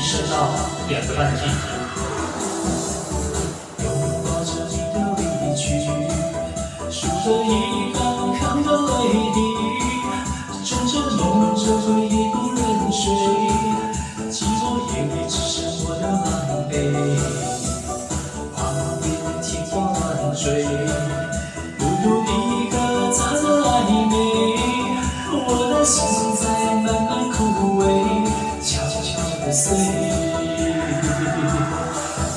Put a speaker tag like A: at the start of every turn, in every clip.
A: 升到2个半的进程。
B: 拥抱着你的离去，数着遗憾，看着泪滴，枕着梦着回忆不能睡，寂寞夜里只剩我的狼狈。旁边天花乱坠，孤独一个他的暧昧，我的心在慢慢枯萎，悄悄地碎。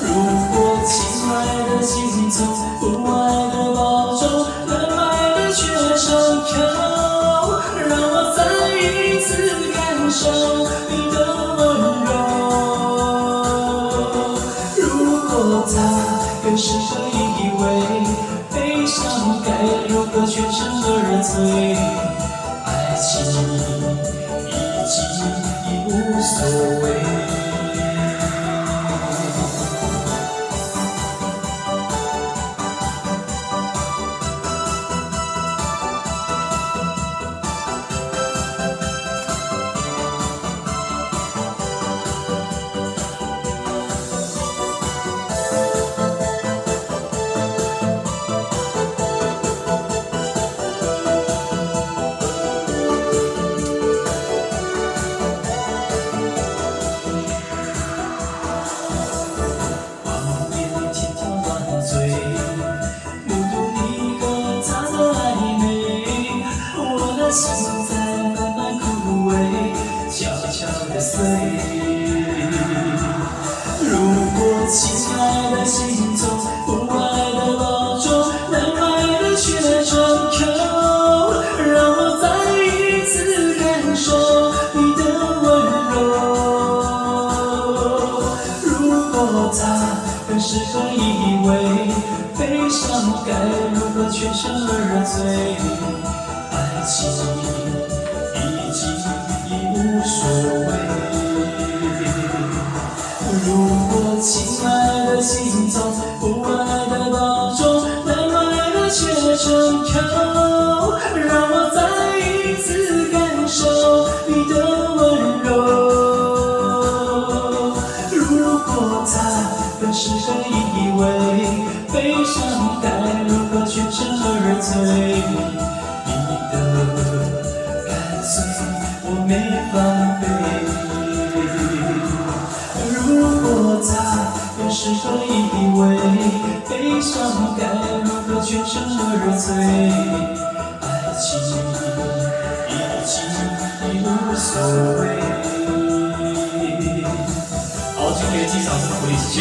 B: 如果亲爱的行走，不爱的保重，难买的却成口，让我再一次感受你的温柔。如果他更适合依偎，悲伤该如何全身而退？爱情已无所谓。心在慢慢枯萎，悄悄地碎。如果亲爱的行走，不爱的保重，难买的却成口，让我再一次感受你的温柔。如果他更适合依偎，悲伤该如何全身而退？爱情已无所谓。如果亲爱的行走，不爱的保重，难买的却成口，让我再一次感受你的温柔。如果他更适合依偎，悲伤该如何全身而退？我没防备。如果他更适合依偎，悲伤该如何全身而退？爱情已无所谓。
A: 好，今天的机场是福利时间。